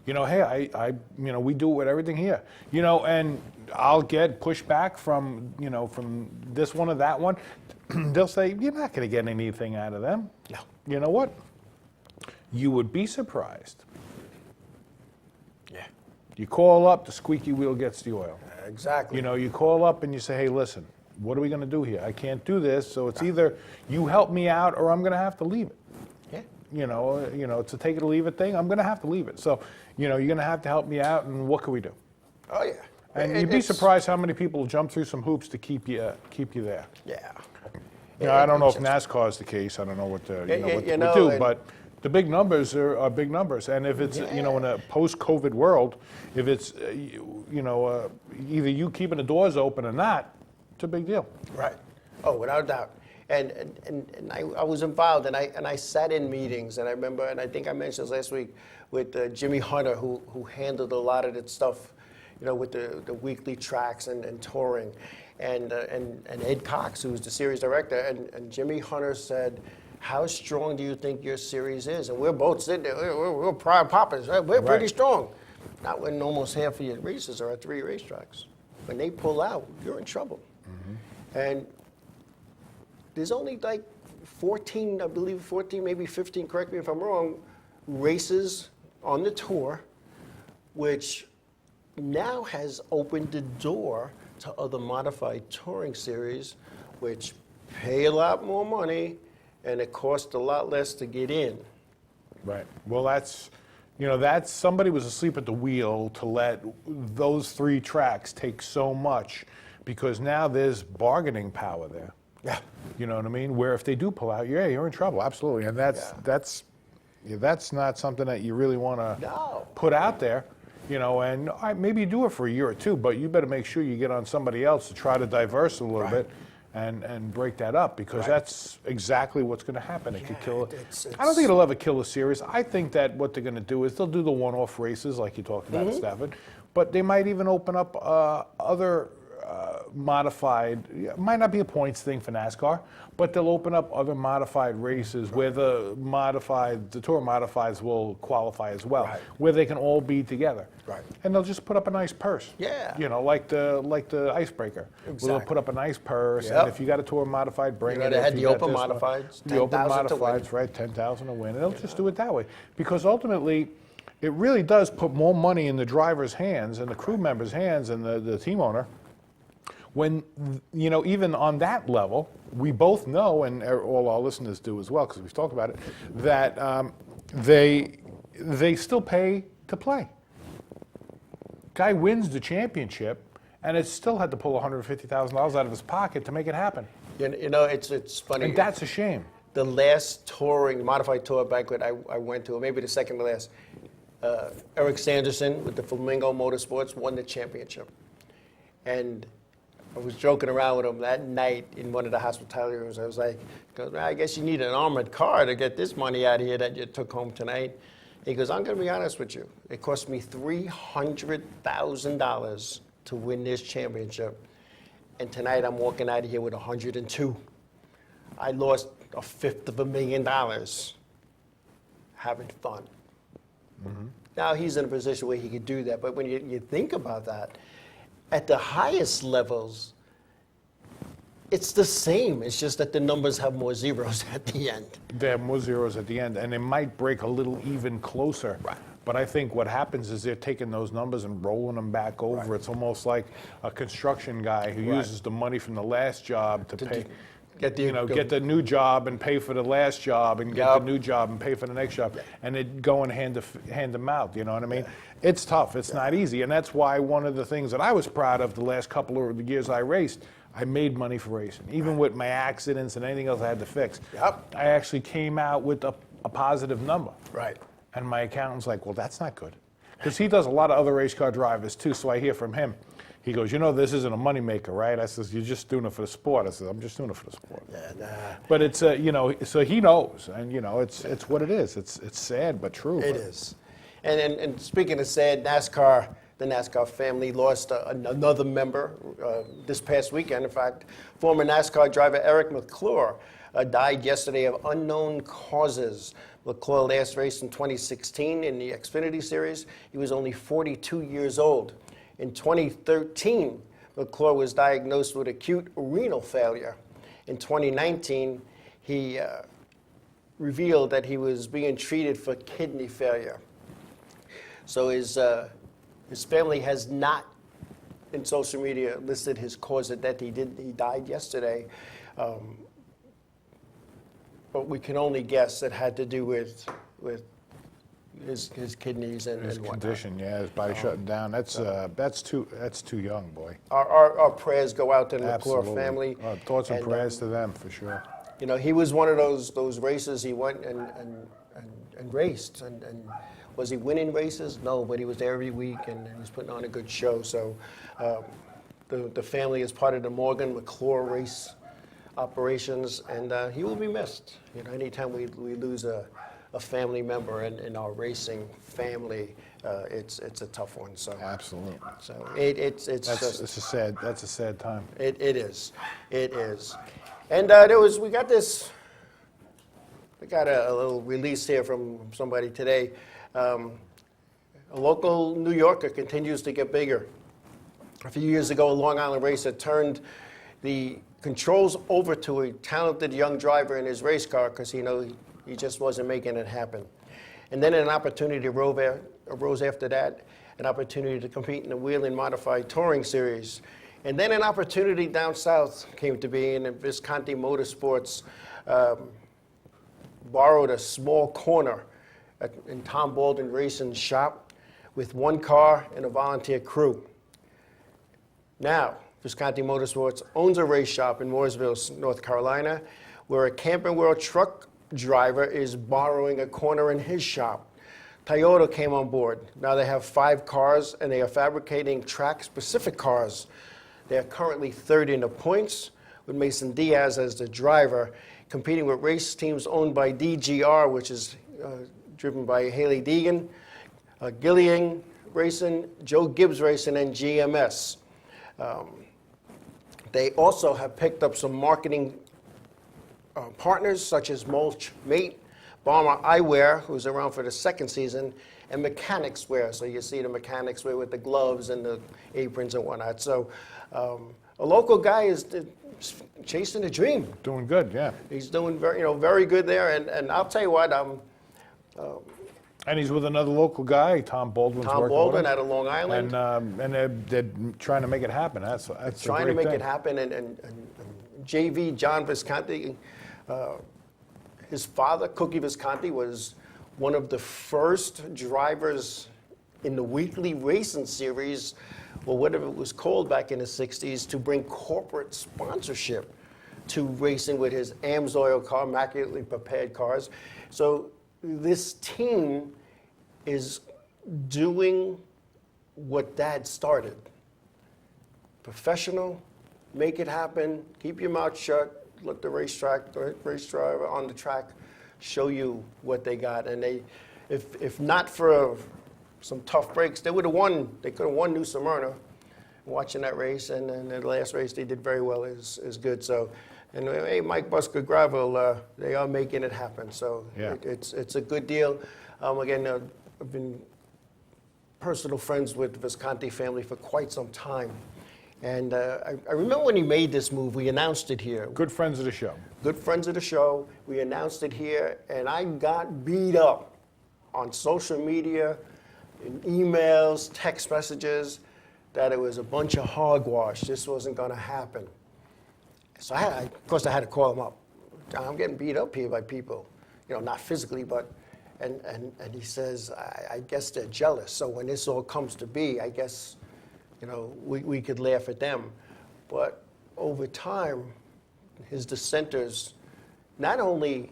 Hey, we do it with everything here. And I'll get pushback from this one or that one. They'll say, you're not going to get anything out of them. No. You know what? You would be surprised. Yeah. You call up, the squeaky wheel gets the oil. Exactly. You call up and you say, hey, listen, what are we going to do here? I can't do this, so it's either you help me out or I'm going to have to leave it. Yeah. It's a take it or leave it thing. I'm going to have to leave it. So, you're going to have to help me out, and what can we do? Oh, yeah. And you'd be surprised how many people jump through some hoops to keep you there. Yeah. I don't know if NASCAR is the case. I don't know what they do, but the big numbers are big numbers. And if it's in a post-COVID world, if it's either you keeping the doors open or not, it's a big deal. Right. Oh, without a doubt. And I was involved, and I sat in meetings, and I remember, and I think I mentioned this last week, with Jimmy Hunter, who handled a lot of that stuff, with the weekly tracks and touring, and Ed Cox, who was the series director, and Jimmy Hunter said, how strong do you think your series is? And we're both sitting there, we're prime poppers, right? We're pretty strong. Not when almost half of your races are at 3 racetracks. When they pull out, you're in trouble. Mm-hmm. And there's only like 14, I believe 14, maybe 15, correct me if I'm wrong, races on the tour, which now has opened the door to other modified touring series, which pay a lot more money and it costs a lot less to get in. Right. Well, that's somebody was asleep at the wheel to let those 3 tracks take so much, because now there's bargaining power there. Yeah. You know what I mean? Where if they do pull out, you're in trouble. Absolutely. And that's not something that you really want to put out there. And maybe you do it for a year or 2, but you better make sure you get on somebody else to try to diverse a little bit and break that up, because that's exactly what's going to happen. It could kill it. I don't think it'll ever kill a series. I think that what they're going to do is they'll do the one-off races like you talked about at Stafford, but they might even open up other modified, it might not be a points thing for NASCAR, but they'll open up other modified races where the tour modifieds will qualify as well, where they can all be together. Right. And they'll just put up a nice purse. Yeah. Like the icebreaker. Exactly. Where they'll put up a nice purse, and if you got a tour modified, bring it. They had If the you got open this one, modifieds, the open 10,000 to win. modifieds, right? 10,000 to win. And they'll just do it that way, because ultimately, it really does put more money in the driver's hands and the crew member's hands and the team owner. When, even on that level, we both know, and all our listeners do as well, because we've talked about it, that they still pay to play. Guy wins the championship, and it still had to pull $150,000 out of his pocket to make it happen. It's funny. And that's a shame. The last modified tour banquet I went to, or maybe the second to last, Erick Sanderson with the Flamingo Motorsports won the championship. And I was joking around with him that night in one of the hospitality rooms. I was like, I guess you need an armored car to get this money out of here that you took home tonight. He goes, I'm going to be honest with you. It cost me $300,000 to win this championship. and tonight I'm walking out of here with 102. I lost $250,000 having fun. Now he's in a position where he could do that, but when you think about that, at the highest levels, it's the same. It's just that the numbers have more zeros at the end. They have more zeros at the end, and it might break a little even closer. Right. But I think what happens is they're taking those numbers and rolling them back over. It's almost like a construction guy who uses the money from the last job to pay. Get the new job and pay for the last job, and get the new job and pay for the next job, and it going hand to mouth. You know what I mean? It's tough. It's not easy, and that's why one of the things that I was proud of the last couple of years I raced, I made money for racing, even with my accidents and anything else I had to fix. I actually came out with a positive number. Right. And my accountant's like, well, that's not good, because he does a lot of other race car drivers too. So I hear from him. He goes, this isn't a moneymaker, right? I says, you're just doing it for the sport. I said, I'm just doing it for the sport. But it's, so he knows, and it's what it is. It's sad but true. It is. And speaking of sad, NASCAR, the NASCAR family lost another member this past weekend. In fact, former NASCAR driver Erick McClure died yesterday of unknown causes. McClure last raced in 2016 in the Xfinity Series. He was only 42 years old. In 2013, McClure was diagnosed with acute renal failure. In 2019, he revealed that he was being treated for kidney failure. So his family has not, in social media, listed his cause of death. He died yesterday. But we can only guess it had to do with his kidneys and His whatnot. condition, his body shutting down. That's too young, boy. Our prayers go out to the McClure Absolutely. family. Our thoughts and prayers to them, for sure. He was one of those races. He went and raced. And was he winning races? No, but he was there every week and he was putting on a good show. So the family is part of the Morgan McClure race operations, and he will be missed. Anytime we lose a family member in our racing family, it's a tough one. So Absolutely. So it's That's a sad time. It is. And we got a little release here from somebody today. A local New Yorker continues to get bigger. A few years ago, a Long Island racer turned the controls over to a talented young driver in his race car because he just wasn't making it happen. And then an opportunity arose after that, an opportunity to compete in the Wheeling Modified Touring Series. And then an opportunity down south came to be, and Visconti Motorsports borrowed a small corner in Tom Baldwin Racing's shop with one car and a volunteer crew. Now, Visconti Motorsports owns a race shop in Mooresville, North Carolina, where a Camping World truck driver is borrowing a corner in his shop. Toyota came on board. Now they have 5 cars, and they are fabricating track-specific cars. They are currently third in the points, with Mason Diaz as the driver, competing with race teams owned by DGR, which is driven by Haley Deegan, Gillian Racing, Joe Gibbs Racing, and GMS. They also have picked up some marketing partners such as Mulch Mate, Balmer Eyewear, who's around for the second season, and Mechanics Wear. So you see the Mechanics Wear with the gloves and the aprons and whatnot. So a local guy is chasing a dream. Doing good, yeah. He's doing very good there. And I'll tell you what, and he's with another local guy, Tom Baldwin's Tom working Baldwin with him. out of Long Island. And they're trying to make it happen. That's trying to a great make thing. it happen. And JV John Visconti, his father, Cookie Visconti, was one of the first drivers in the weekly racing series, or whatever it was called back in the 60s, to bring corporate sponsorship to racing with his AMSOIL car, immaculately prepared cars. So this team is doing what Dad started. Professional, make it happen, keep your mouth shut, let the race driver on the track show you what they got. And they, if not for some tough breaks, they would have won. They could have won New Smyrna, watching that race, and then the last race they did very well is good. So, and hey, Mike Busker Gravel, they are making it happen. So it's a good deal. Again, I've been personal friends with the Visconti family for quite some time. And I remember when he made this move, we announced it here. Good friends of the show. Good friends of the show. We announced it here, and I got beat up on social media, in emails, text messages, that it was a bunch of hogwash. This wasn't going to happen. So of course, I had to call him up. I'm getting beat up here by people, not physically, but, and he says, I guess they're jealous. So when this all comes to be, I guess, we could laugh at them. But over time, his dissenters not only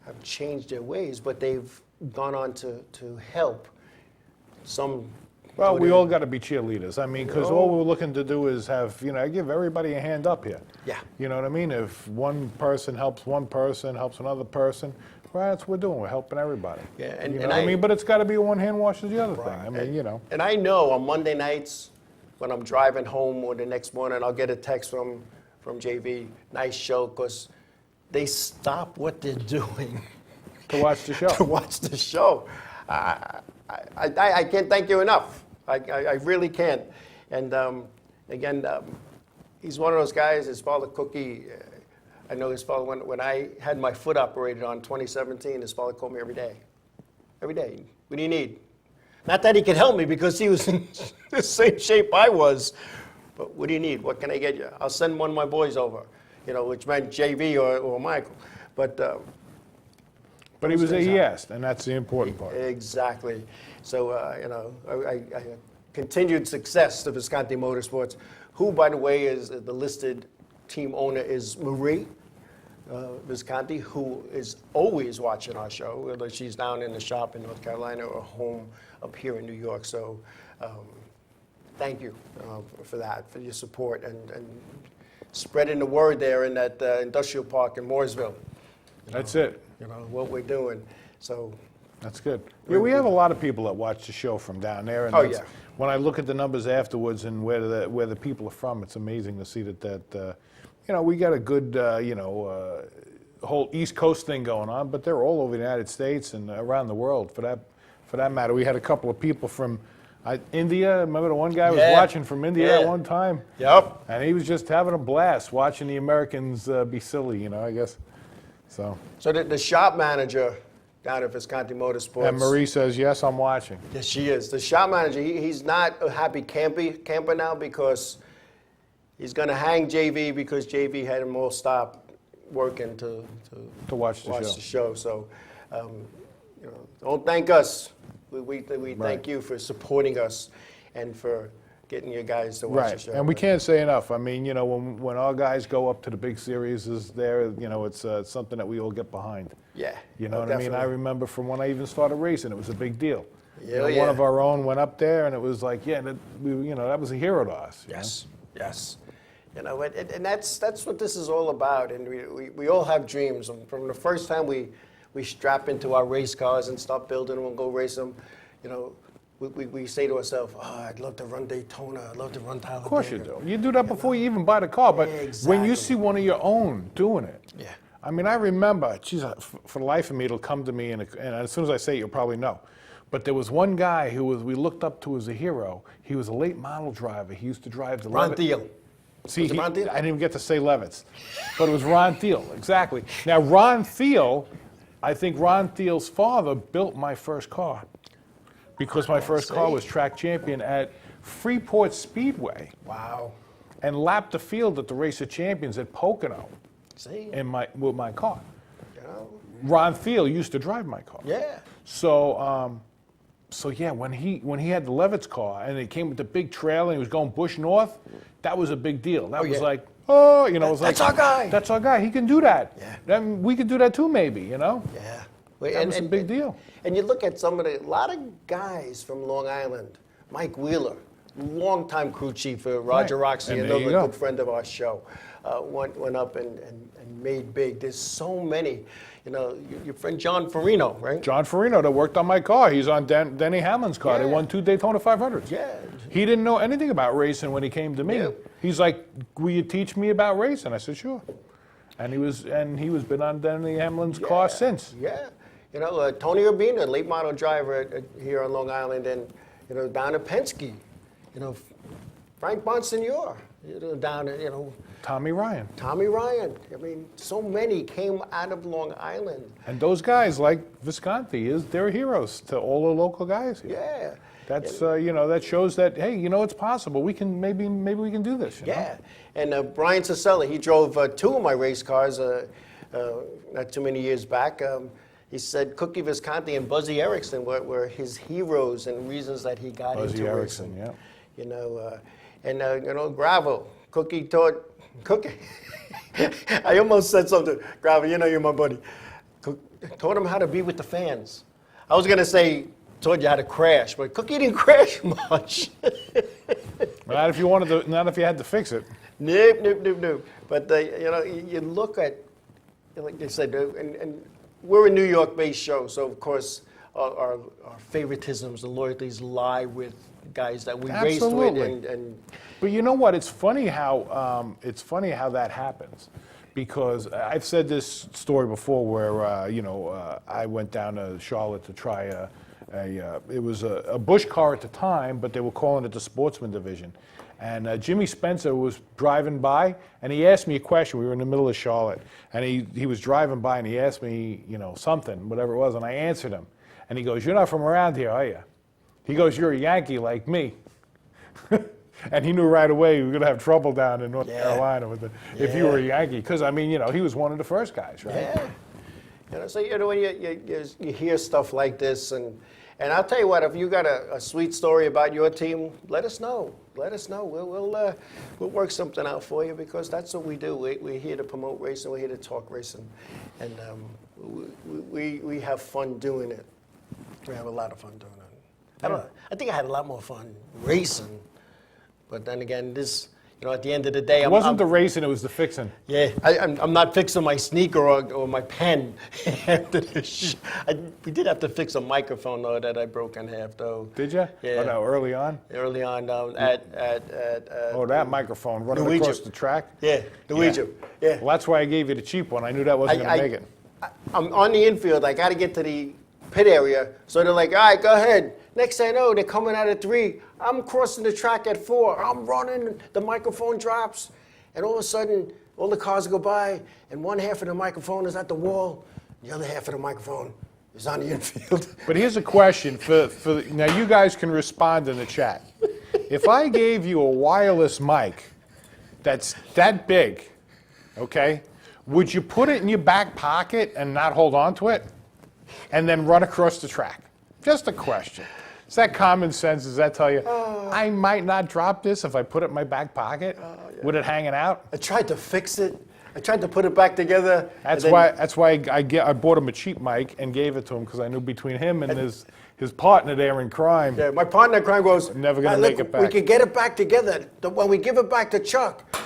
have changed their ways, but they've gone on to help some. Well, we all got to be cheerleaders. I mean, because all we're looking to do is have, give everybody a hand up here. Yeah. You know what I mean? If one person, helps another person, well, that's what we're doing. We're helping everybody. Yeah, and what I mean? But it's got to be one hand washes the other thing. I mean, And I know on Monday nights when I'm driving home or the next morning, I'll get a text from JV, nice show, because they stop what they're doing. To watch the show. To watch the show. I can't thank you enough. I really can't. And again, he's one of those guys, his father, Cookie, I know his father, when I had my foot operated on 2017, his father called me every day. Every day. What do you need? Not that he could help me because he was in the same shape I was, but what do you need? What can I get you? I'll send one of my boys over, which meant JV or Michael. But he was he asked, and that's the important part. Exactly. So, I continued success to Visconti Motorsports, who, by the way, is the listed team owner is Marie Visconti, who is always watching our show, whether she's down in the shop in North Carolina or home up here in New York. So, thank you for that, for your support and spreading the word there in that industrial park in Mooresville. That's it. What we're doing. So that's good. Yeah, we have a lot of people that watch the show from down there. And when I look at the numbers afterwards and where the people are from, it's amazing to see that we got a good whole East Coast thing going on, but they're all over the United States and around the world for that matter. We had a couple of people from India. Remember the one guy was watching from India at one time? Yep. And he was just having a blast watching the Americans be silly, I guess. So the shop manager down at Visconti Motorsports. And Marie says, yes, I'm watching. Yes, she is. The shop manager, he's not a happy camper now because he's going to hang JV because JV had him all stop working to watch the show. So, don't thank us. We thank you for supporting us and for getting your guys to watch the show. And we can't say enough. I mean, when our guys go up to the big series, it's something that we all get behind. Yeah. You know what I mean? I remember from when I even started racing, it was a big deal. Yeah, One of our own went up there, and it was like, that was a hero to us. Yes. And that's what this is all about. And we all have dreams. And from the first time we strap into our race cars and start building them and go race them, we say to ourselves, I'd love to run Daytona, I'd love to run Talladega. Of course you do. You do that before you even buy the car, but when you see one of your own doing it, I mean, I remember, for the life of me, it'll come to me, and as soon as I say it, you'll probably know. But there was one guy who we looked up to as a hero. He was a late model driver. He used to drive the Ron Thiel. See, Ron Thiel? I didn't even get to say Levitz, but it was Ron Thiel, exactly. Now, Ron Thiel, I think Ron Thiel's father built my first car because my first car was track champion at Freeport Speedway. Wow. And lapped the field at the Race of Champions at Pocono with my car. Ron Thiel used to drive my car. Yeah. So when he had the Levitz car and he came with the big trailer and he was going Bush North, that was a big deal. That was like, it was like, that's our guy. That's our guy. He can do that. Yeah. Then we could do that too, maybe. Yeah. That was a big deal. And you look at a lot of guys from Long Island. Mike Wheeler, longtime crew chief for Roger Roxy, another good friend of our show. went up and made big. There's so many. You know, your friend John Farino, right? John Farino that worked on my car. He's on Denny Hamlin's car. They won 2 Daytona 500s. Yeah. He didn't know anything about racing when he came to me. Yeah. He's like, "Will you teach me about racing?" I said, "Sure." And he was been on Denny Hamlin's car since. Yeah. You know, Tony Urbina, late model driver here on Long Island, and you know, down at Penske. You know, Frank Bonsignor. You know, down at Tommy Ryan. Tommy Ryan. I mean, so many came out of Long Island. And those guys like Visconti they're heroes to all the local guys here. Yeah. That's that shows that hey, it's possible. We can maybe we can do this. You know? And Brian Cicella, he drove 2 of my race cars not too many years back. He said Cookie Visconti and Buzzy Erickson were his heroes and reasons that he got into Erickson, racing. yeah. You know, and Gravel. Cookie taught Cookie. I almost said something. Gravel, you know you're my buddy. Taught him how to be with the fans. I was gonna say taught you how to crash, but Cookie didn't crash much. Not if you not if you had to fix it. Nope. But you look at, like they said, and we're a New York-based show, so of course our favoritisms, the loyalties lie with guys that we raced with. And but you know what? It's funny how that happens, because I've said this story before where I went down to Charlotte to try it was a Busch car at the time, but they were calling it the Sportsman division. And Jimmy Spencer was driving by, and he asked me a question. We were in the middle of Charlotte, and he was driving by, and he asked me, something, whatever it was, and I answered him. And he goes, "You're not from around here, are you?" He goes, "You're a Yankee like me." And he knew right away we were going to have trouble down in North Carolina if you were a Yankee. Because, he was one of the first guys, right? Yeah. So, when you hear stuff like this, and I'll tell you what, if you got a sweet story about your team, let us know. Let us know. We'll work something out for you, because that's what we do. We're here to promote racing. We're here to talk racing. And we have fun doing it. We have a lot of fun doing it. I think I had a lot more fun racing. But then again, this, at the end of the day, it wasn't the racing, it was the fixing. Yeah, I'm not fixing my sneaker or my pen after the show. We did have to fix a microphone, though, that I broke in half, though. Did you? Yeah. Oh, no, early on? Early on, at that microphone running across the track? Yeah, the Ouija. Yeah. Well, that's why I gave you the cheap one. I knew that wasn't going to make it. I'm on the infield. I got to get to the pit area. So they're like, all right, go ahead. Next thing I know, they're coming out at 3. I'm crossing the track at 4. I'm running. The microphone drops. And all of a sudden, all the cars go by, and one half of the microphone is at the wall. The other half of the microphone is on the infield. But here's a question. Now, you guys can respond in the chat. If I gave you a wireless mic that's that big, okay, would you put it in your back pocket and not hold on to it and then run across the track? Just a question. Is that common sense? Does that tell you, I might not drop this if I put it in my back pocket? With it hanging out? I tried to fix it. I tried to put it back together. That's why I bought him a cheap mic and gave it to him, because I knew between him and his partner there in crime. Yeah, my partner in crime goes, never going to make it back. We could get it back together. When we give it back to Chuck,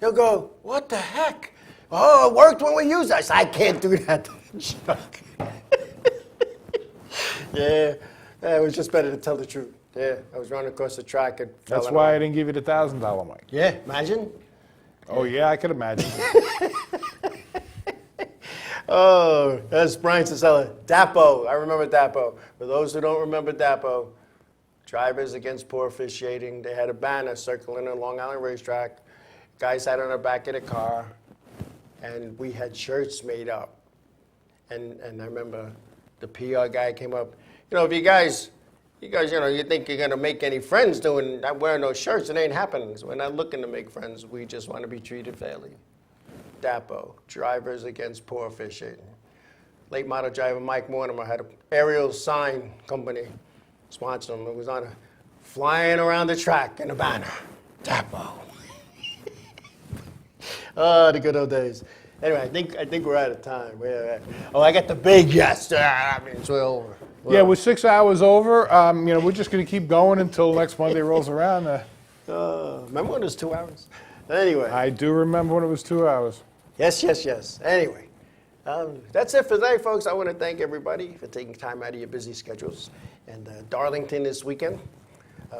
he'll go, what the heck? Oh, it worked when we used it. I said, I can't do that, Chuck. Yeah, it was just better to tell the truth. Yeah, I was running across the track and fell. That's why I didn't give you the $1,000 mic. Yeah, imagine. Oh, yeah, I could imagine. Oh, that's Brian Cicella. Dapo, I remember Dapo. For those who don't remember Dapo, drivers against poor officiating. They had a banner circling a Long Island racetrack. Guys had it on the back of the car, and we had shirts made up. And I remember the PR guy came up. If you guys, you think you're gonna make any friends wearing those shirts, it ain't happening. So we're not looking to make friends. We just want to be treated fairly. Dapo, drivers against poor officiating. Late model driver Mike Mortimer had an aerial sign company sponsor him. It was on flying around the track in a banner. Dapo. Oh, the good old days. Anyway, I think we're out of time. I got the big yes. It's way over. Yeah, we're 6 hours over. We're just going to keep going until next Monday rolls around. Remember when it was 2 hours? Anyway. I do remember when it was 2 hours. Yes, yes, yes. Anyway, that's it for today, folks. I want to thank everybody for taking time out of your busy schedules. And Darlington this weekend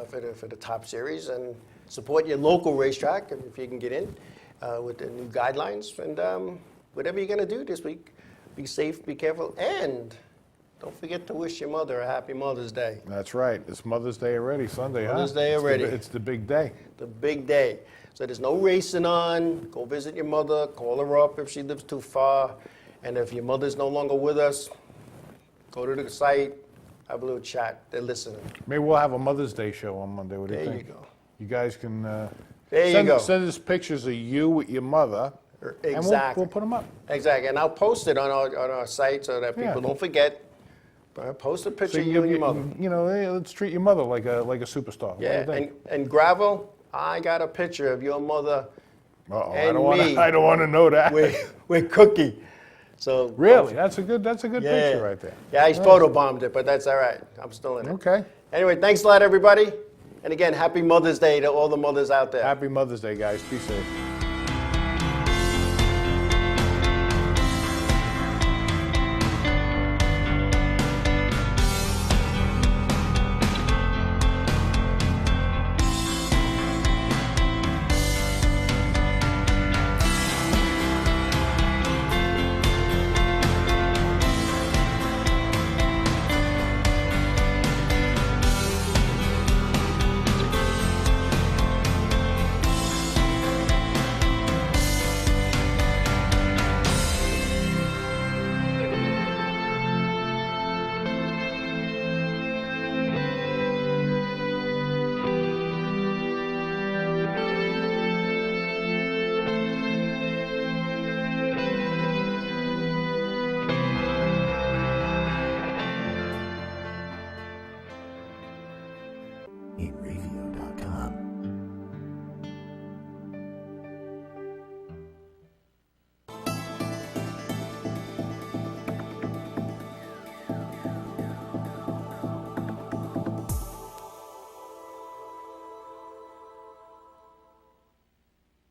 for the top series. And support your local racetrack if you can get in with the new guidelines. And whatever you're going to do this week, be safe, be careful, and don't forget to wish your mother a happy Mother's Day. That's right. It's Mother's Day already, Sunday, Mother's Day already. It's the big day. The big day. So there's no racing on. Go visit your mother. Call her up if she lives too far. And if your mother's no longer with us, go to the site, have a little chat. They're listening. Maybe we'll have a Mother's Day show on Monday. What do you There think? you go. You guys can There you go. send us pictures of you with your mother. And Exactly. we'll put them up. Exactly. And I'll post it on our site so that people don't forget. Post a picture of you and your mother. You know, hey, let's treat your mother like a superstar. Yeah. What do you think? And Gravel, I got a picture of your mother Uh-oh, and I don't want to know that. with Cookie. So Really? That's a good picture right there. Yeah, he's photobombed it, but that's all right. I'm still in it. Okay. Anyway, thanks a lot, everybody. And again, happy Mother's Day to all the mothers out there. Happy Mother's Day, guys. Be safe.